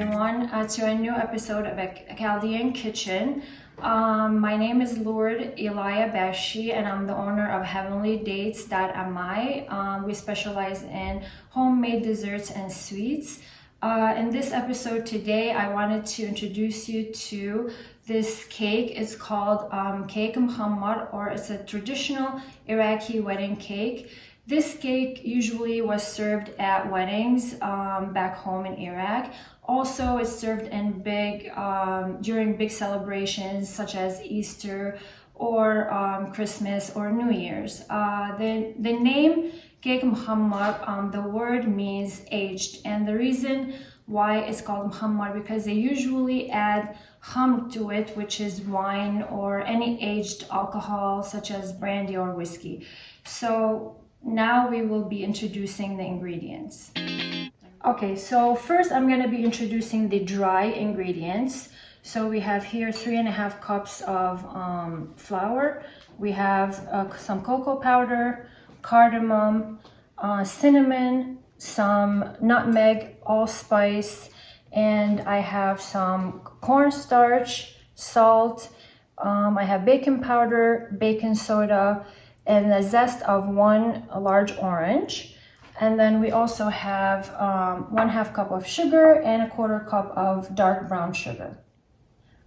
everyone to a new episode of a Chaldean Kitchen. My name is Lord Elia Bashi and I'm the owner of heavenlydates.mi. We specialize in homemade desserts and sweets. In this episode today, I wanted to introduce you to this cake. It's called Cake Muhammad, or it's a traditional Iraqi wedding cake. This cake usually was served at weddings back home in Iraq. Also, it's served in during big celebrations such as Easter or Christmas or New Year's. The name Cake Muhammad, the word means aged, and the reason why it's called Muhammad because they usually add hum to it, which is wine or any aged alcohol such as brandy or whiskey. So now we will be introducing the ingredients. Okay, so first I'm going to be introducing the dry ingredients. So we have here 3.5 cups of flour. We have some cocoa powder, cardamom, cinnamon, some nutmeg, allspice, and I have some cornstarch, salt, I have baking powder, baking soda, and the zest of one large orange. And then we also have 1/2 cup of sugar and 1/4 cup of dark brown sugar.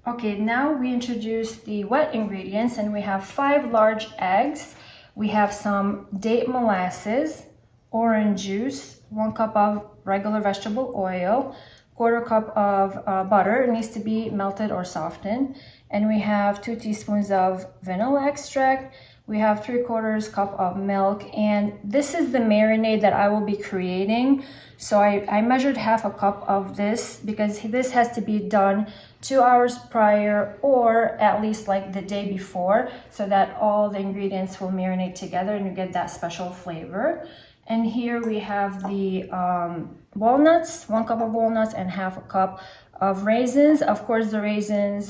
Okay, now we introduce the wet ingredients, and we have 5 large eggs. We have some date molasses, orange juice, 1 cup of regular vegetable oil, 1/4 cup of butter. It needs to be melted or softened. And we have 2 teaspoons of vanilla extract. We have 3/4 cup of milk, and this is the marinade that I will be creating. So I measured 1/2 cup of this because this has to be done 2 hours prior or at least like the day before so that all the ingredients will marinate together and you get that special flavor. And here we have the walnuts, 1 cup of walnuts and 1/2 cup of raisins. Of course, the raisins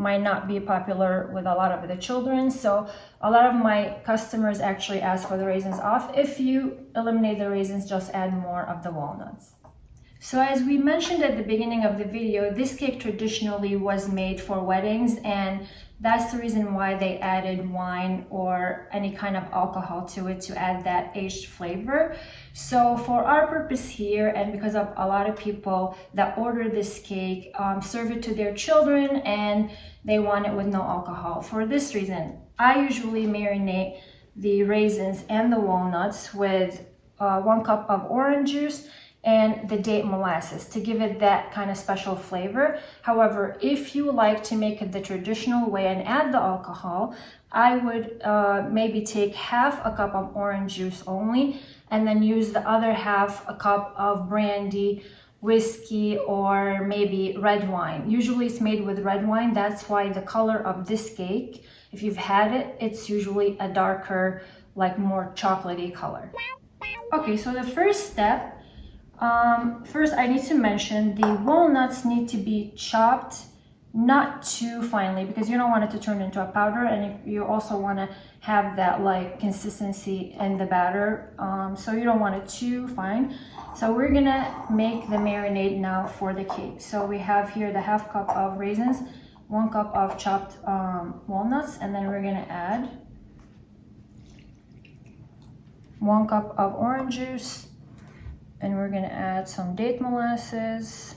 might not be popular with a lot of the children, so a lot of my customers actually ask for the raisins off. If you eliminate the raisins, just add more of the walnuts. So as we mentioned at the beginning of the video, this cake traditionally was made for weddings, and that's the reason why they added wine or any kind of alcohol to it to add that aged flavor. So for our purpose here, and because of a lot of people that order this cake, serve it to their children and they want it with no alcohol. For this reason, I usually marinate the raisins and the walnuts with 1 cup of orange juice and the date molasses to give it that kind of special flavor. However, if you like to make it the traditional way and add the alcohol, I would maybe take 1/2 cup of orange juice only and then use the other 1/2 cup of brandy, whiskey, or maybe red wine. Usually it's made with red wine. That's why the color of this cake, if you've had it, it's usually a darker, like more chocolatey color. Okay, so the first step, first I need to mention the walnuts need to be chopped not too finely because you don't want it to turn into a powder, and you also want to have that like consistency in the batter, so you don't want it too fine. So we're gonna make the marinade now for the cake. So we have here the 1/2 cup of raisins, 1 cup of chopped walnuts, and then we're gonna add 1 cup of orange juice, and we're gonna add some date molasses.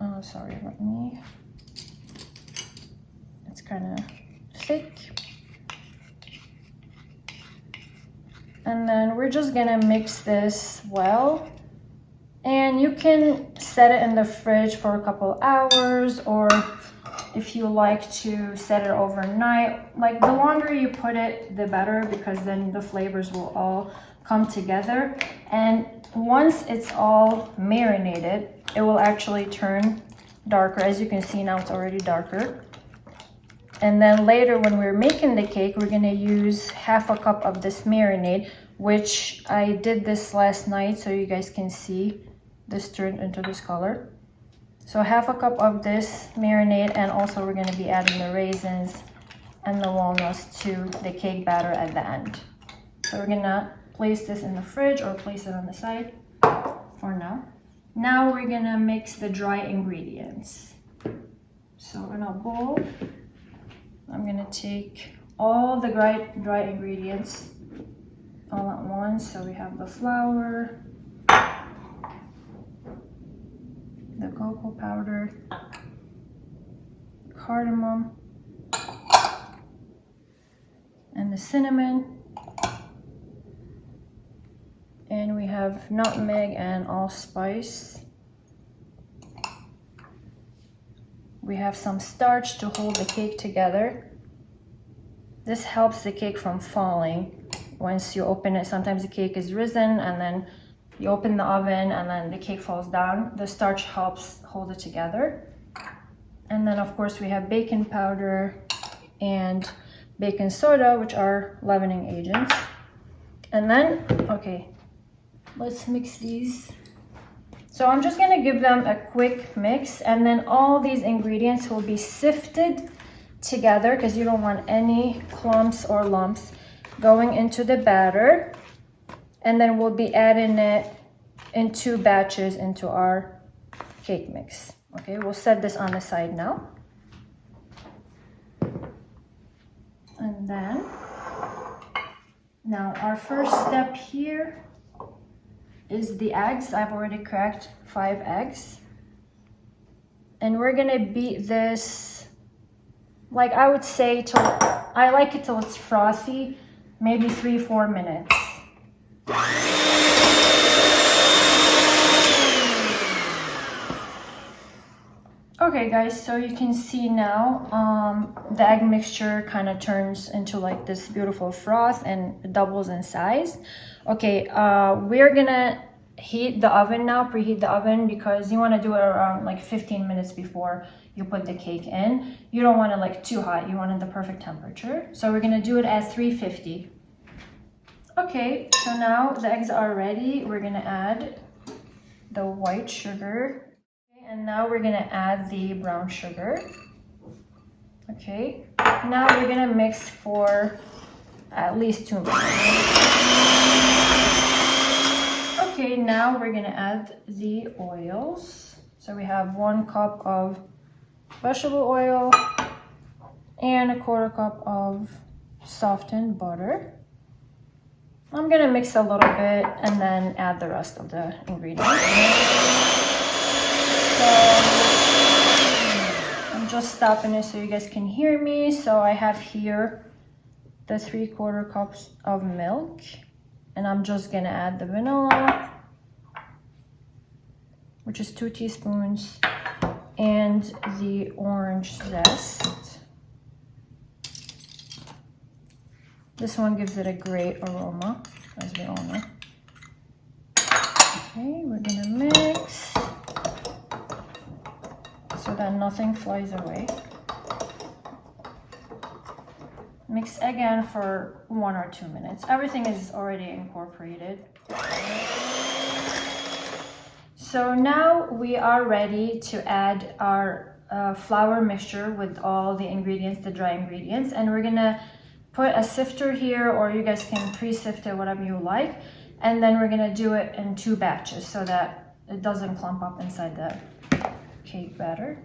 Oh, sorry about me. It's kind of thick. And then we're just gonna mix this well. And you can set it in the fridge for a couple hours, or if you like to set it overnight. Like the longer you put it, the better, because then the flavors will all come together. And once it's all marinated, it will actually turn darker. As you can see now, it's already darker. And then later when we're making the cake, we're gonna use 1/2 cup of this marinade, which I did this last night so you guys can see this turned into this color. So 1/2 cup of this marinade, and also we're gonna be adding the raisins and the walnuts to the cake batter at the end. So we're gonna place this in the fridge or place it on the side for now. Now we're gonna mix the dry ingredients. So in a bowl, I'm gonna take all the dry ingredients all at once. So we have the flour, the cocoa powder, cardamom, and the cinnamon. And we have nutmeg and allspice. We have some starch to hold the cake together. This helps the cake from falling. Once you open it, sometimes the cake is risen and then you open the oven and then the cake falls down. The starch helps hold it together. And then of course we have baking powder and baking soda, which are leavening agents. And then, okay, let's mix these. So I'm just gonna give them a quick mix, and then all these ingredients will be sifted together because you don't want any clumps or lumps going into the batter. And then we'll be adding it in 2 batches into our cake mix. Okay, we'll set this on the side now. And then, now our first step here is the eggs. I've already cracked 5 eggs. And we're gonna beat this, like I would say, till, I like it till it's frothy, maybe 3-4 minutes. Okay guys, so you can see now the egg mixture kind of turns into like this beautiful froth and doubles in size. Okay, we're gonna heat the oven now, preheat the oven, because you want to do it around like 15 minutes before you put the cake in. You don't want it like too hot, you want it the perfect temperature. So we're gonna do it at 350. Okay, so now the eggs are ready. We're gonna add the white sugar. And now we're gonna add the brown sugar. Okay, now we're gonna mix for at least 2 minutes. Okay, now we're gonna add the oils. So we have 1 cup of vegetable oil and 1/4 cup of softened butter. I'm gonna mix a little bit and then add the rest of the ingredients. So I'm just stopping it so you guys can hear me. So I have here the 3/4 cups of milk, and I'm just gonna add the vanilla, which is 2 teaspoons, and the orange zest. This one gives it a great aroma, as we all know. Okay, we're gonna mix so that nothing flies away. Mix again for 1 or 2 minutes. Everything is already incorporated. So now we are ready to add our flour mixture with all the ingredients, the dry ingredients, and we're gonna put a sifter here, or you guys can pre-sift it, whatever you like, and then we're gonna do it in 2 batches so that it doesn't clump up inside the cake batter.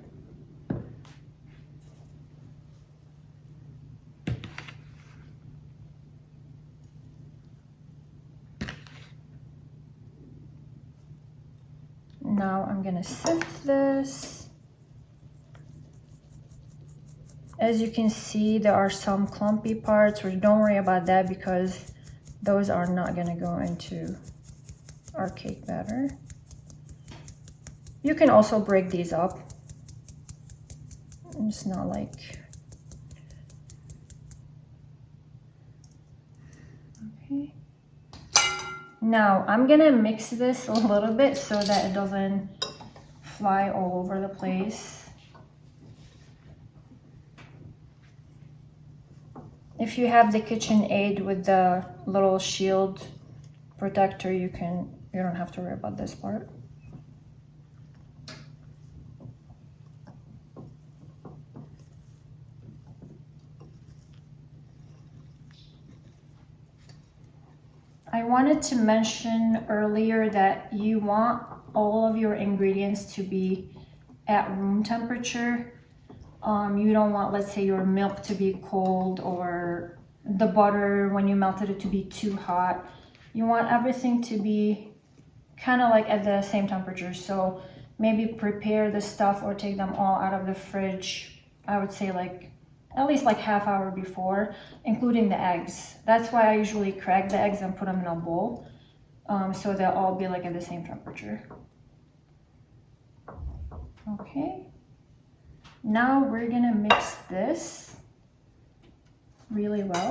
Now I'm gonna sift this. As you can see, there are some clumpy parts, which don't worry about that because those are not gonna go into our cake batter. You can also break these up. It's not like... Okay. Now I'm gonna mix this a little bit so that it doesn't fly all over the place. If you have the KitchenAid with the little shield protector, you don't have to worry about this part. I wanted to mention earlier that you want all of your ingredients to be at room temperature. You don't want, let's say, your milk to be cold or the butter when you melted it to be too hot. You want everything to be kind of like at the same temperature. So maybe prepare the stuff or take them all out of the fridge, I would say like at least like half hour before, including the eggs. That's why I usually crack the eggs and put them in a bowl, so they'll all be like at the same temperature. Okay, now we're gonna mix this really well.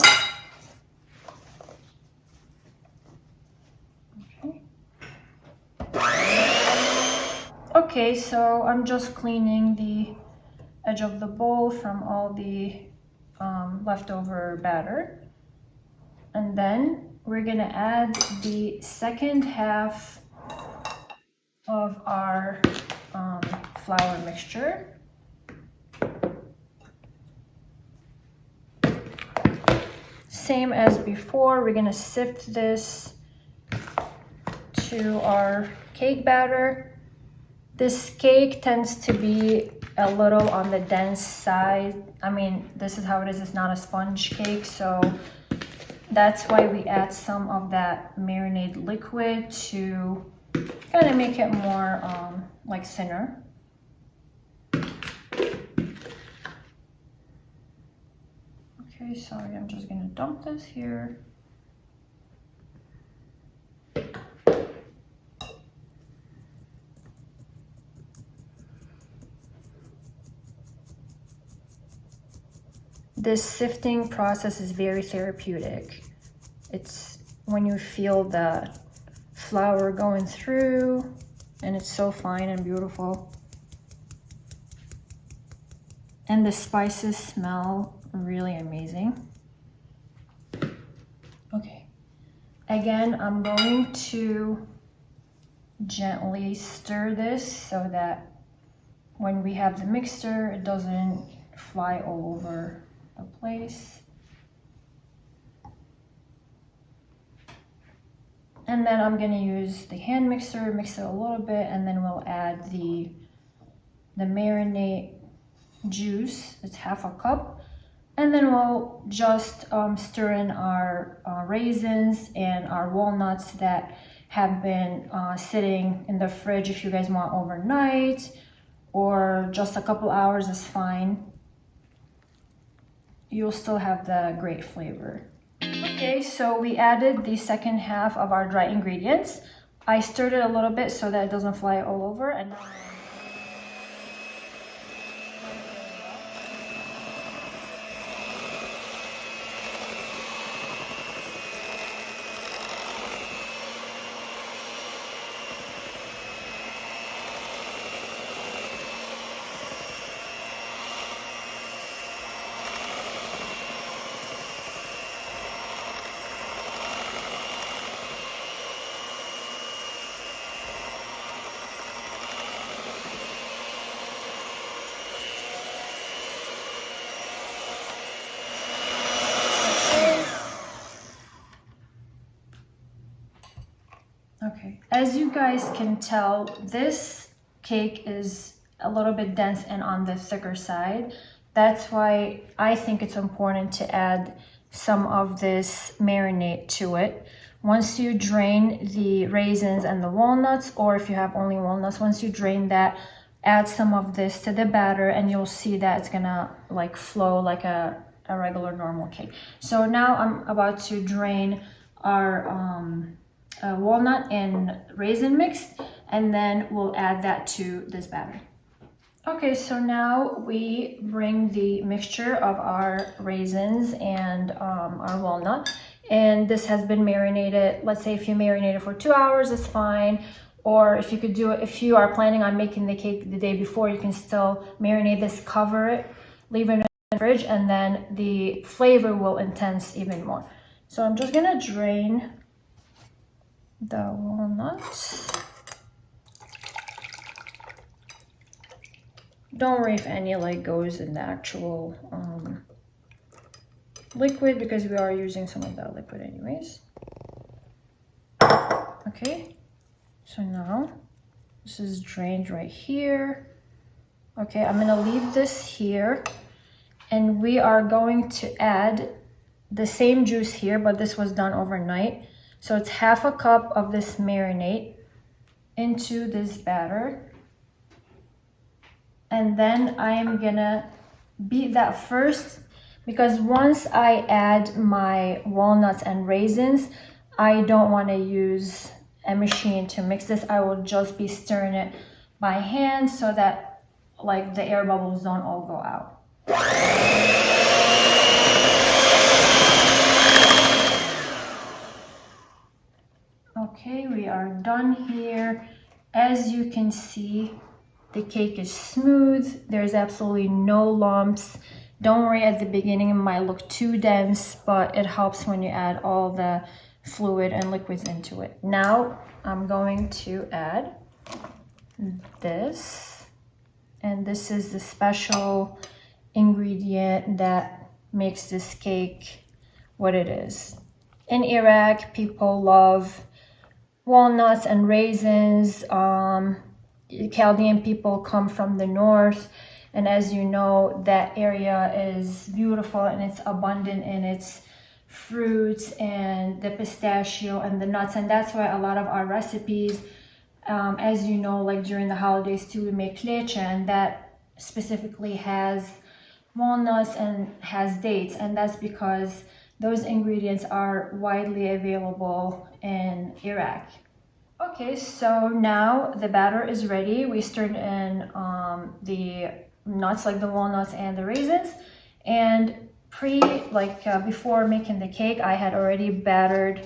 Okay, so I'm just cleaning the edge of the bowl from all the leftover batter. And then we're gonna add the second half of our flour mixture. Same as before, we're gonna sift this to our cake batter. This cake tends to be a little on the dense side. I mean, this is how it is. It's not a sponge cake, so that's why we add some of that marinade liquid to kind of make it more like thinner. Okay, sorry, I'm just gonna dump this here. This sifting process is very therapeutic. It's when you feel the flour going through and it's so fine and beautiful. And the spices smell really amazing. Okay, again, I'm going to gently stir this so that when we have the mixture, it doesn't fly all over the place. And then I'm gonna use the hand mixer, mix it a little bit, and then we'll add the marinade juice. It's half a cup. And then we'll just stir in our raisins and our walnuts that have been sitting in the fridge if you guys want overnight, or just a couple hours is fine. You'll still have the great flavor. Okay, so we added the second half of our dry ingredients. I stirred it a little bit so that it doesn't fly all over, and now okay, as you guys can tell, this cake is a little bit dense and on the thicker side. That's why I think it's important to add some of this marinade to it. Once you drain the raisins and the walnuts, or if you have only walnuts, once you drain that, add some of this to the batter and you'll see that it's gonna like flow like a regular normal cake. So now I'm about to drain our walnut and raisin mix, and then we'll add that to this batter. Okay, so now we bring the mixture of our raisins and our walnut, and this has been marinated. Let's say if you marinate it for 2 hours, it's fine. Or if you could do it, if you are planning on making the cake the day before, you can still marinate this, cover it, leave it in the fridge, and then the flavor will intense even more. So I'm just gonna drain the walnuts. Don't worry if any like goes in the actual liquid, because we are using some of that liquid anyways. Okay, so now This is drained right here. Okay, I'm gonna leave this here, and we are going to add the same juice here, but this was done overnight. So it's half a cup of this marinade into this batter. And then I am gonna beat that first, because once I add my walnuts and raisins, I don't want to use a machine to mix this. I will just be stirring it by hand so that like the air bubbles don't all go out. Okay, we are done here. As you can see, the cake is smooth. There's absolutely no lumps. Don't worry, at the beginning it might look too dense, but it helps when you add all the fluid and liquids into it. Now I'm going to add this, and this is the special ingredient that makes this cake what it is. In Iraq, people love walnuts and raisins. Chaldean people come from the north, and as you know, that area is beautiful and it's abundant in its fruits and the pistachio and the nuts, and that's why a lot of our recipes, as you know, like during the holidays too, we make leche, and that specifically has walnuts and has dates, and that's because those ingredients are widely available in Iraq. Okay, so now the batter is ready. We stirred in the nuts, like the walnuts and the raisins, and before making the cake, I had already buttered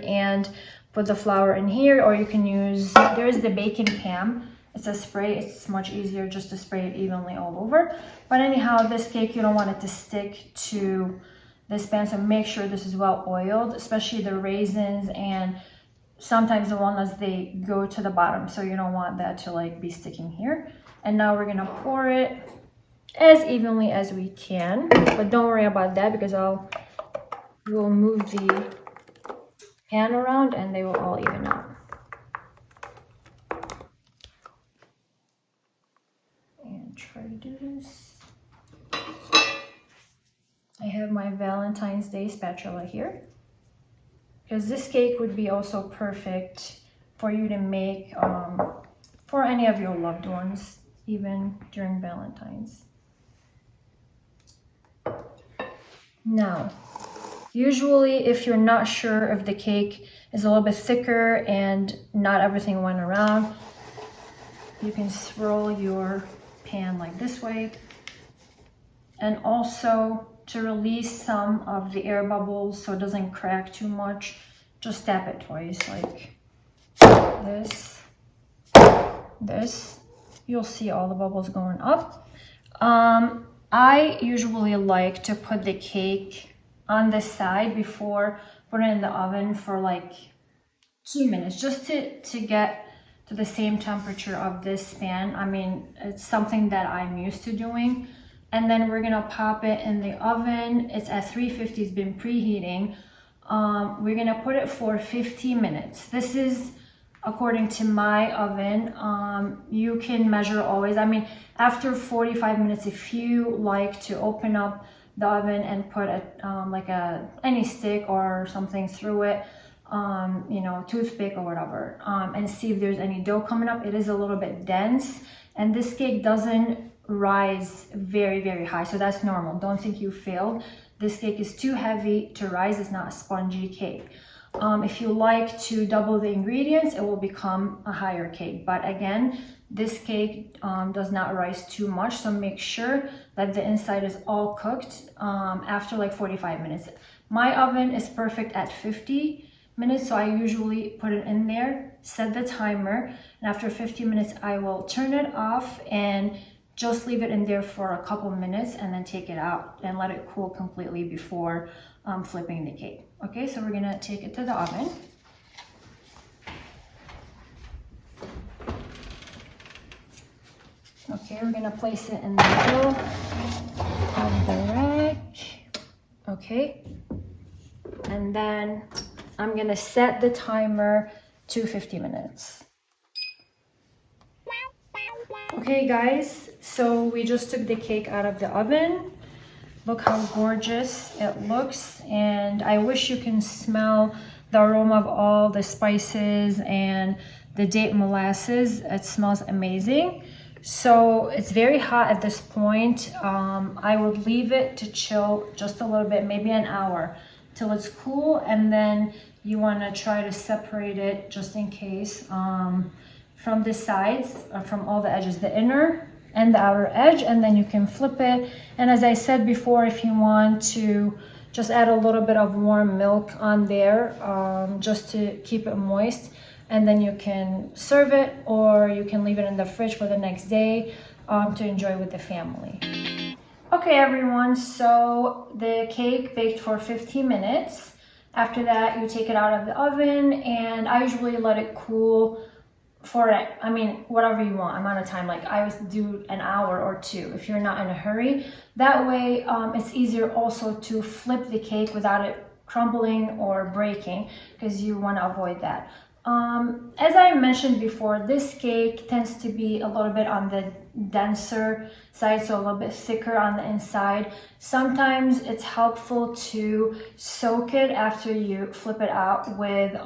and put the flour in here, or you can use, there is the baking pan. It's a spray. It's much easier just to spray it evenly all over. But anyhow, this cake, you don't want it to stick to this pan, so make sure this is well oiled, especially the raisins, and sometimes the walnuts, they go to the bottom, so you don't want that to like be sticking here. And now we're gonna pour it as evenly as we can, but don't worry about that because we'll move the pan around and they will all even out. And try to do this. I have my Valentine's Day spatula here, because this cake would be also perfect for you to make for any of your loved ones, even during Valentine's. Now, usually if you're not sure if the cake is a little bit thicker and not everything went around, you can swirl your pan like this way. And also, to release some of the air bubbles so it doesn't crack too much, just tap it twice, like this. You'll see all the bubbles going up. I usually like to put the cake on the side before putting it in the oven for like 2 minutes, just to get to the same temperature of this pan. I mean, it's something that I'm used to doing. And then we're gonna pop it in the oven. It's at 350, it's been preheating. We're gonna put it for 15 minutes. This is according to my oven. You can measure always. I mean, after 45 minutes, if you like to open up the oven and put any stick or something through it, toothpick or whatever, and see if there's any dough coming up. It is a little bit dense, and this cake doesn't rise very, very high, so that's normal. Don't think you failed. This cake is too heavy to rise. It's not a spongy cake. If you like to double the ingredients, it will become a higher cake. But again, this cake does not rise too much, so make sure that the inside is all cooked after like 45 minutes. My oven is perfect at 50 minutes, so I usually put it in there, set the timer, and after 50 minutes I will turn it off and just leave it in there for a couple minutes and then take it out and let it cool completely before flipping the cake. Okay, so we're gonna take it to the oven. Okay, we're gonna place it in the middle of the rack. Okay, and then I'm gonna set the timer to 50 minutes. Okay guys, so we just took the cake out of the oven. Look how gorgeous it looks, and I wish you can smell the aroma of all the spices and the date molasses. It smells amazing. So it's very hot at this point. I would leave it to chill just a little bit, maybe an hour, till it's cool, and then you want to try to separate it just in case from the sides, or from all the edges, the inner and the outer edge, and then you can flip it. And as I said before, if you want to just add a little bit of warm milk on there, just to keep it moist, and then you can serve it, or you can leave it in the fridge for the next day to enjoy with the family. Okay everyone, so the cake baked for 15 minutes. After that, you take it out of the oven, and I usually let it cool for, I mean, whatever you want amount of time. Like I would do an hour or two if you're not in a hurry. That way it's easier also to flip the cake without it crumbling or breaking, because you want to avoid that. As I mentioned before, this cake tends to be a little bit on the denser side, so a little bit thicker on the inside. Sometimes it's helpful to soak it after you flip it out with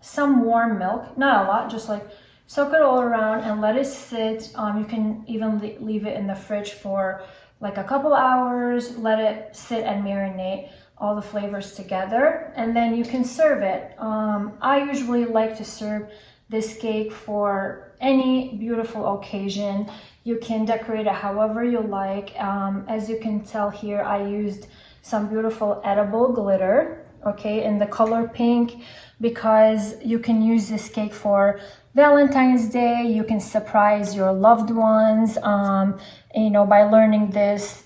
some warm milk, not a lot, just like soak it all around and let it sit. You can even leave it in the fridge for like a couple hours, let it sit and marinate all the flavors together, and then you can serve it. I usually like to serve this cake for any beautiful occasion. You can decorate it however you like. As you can tell here, I used some beautiful edible glitter, okay, in the color pink, because you can use this cake for Valentine's Day. You can surprise your loved ones, you know, by learning this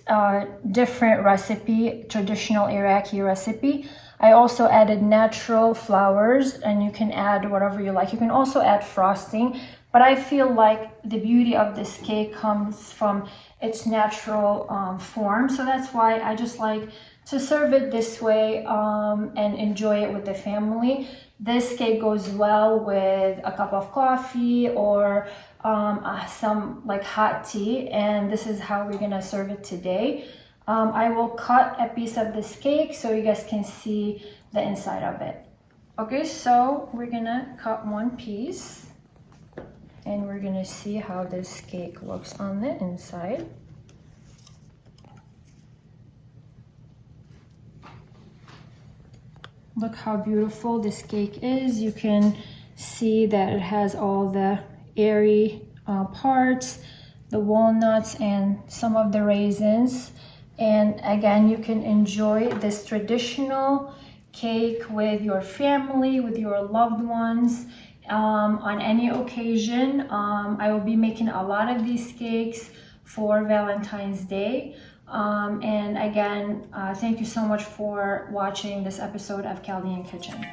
different recipe, traditional Iraqi recipe. I also added natural flowers, and you can add whatever you like. You can also add frosting, but I feel like the beauty of this cake comes from its natural form. So that's why I just like to serve it this way and enjoy it with the family. This cake goes well with a cup of coffee or some like hot tea, and this is how we're gonna serve it today. I will cut a piece of this cake so you guys can see the inside of it. Okay, so we're gonna cut one piece, and we're gonna see how this cake looks on the inside. Look how beautiful this cake is. You can see that it has all the airy parts, the walnuts, and some of the raisins. And again, you can enjoy this traditional cake with your family, with your loved ones, on any occasion. I will be making a lot of these cakes for Valentine's Day. And again, thank you so much for watching this episode of Chaldean Kitchen.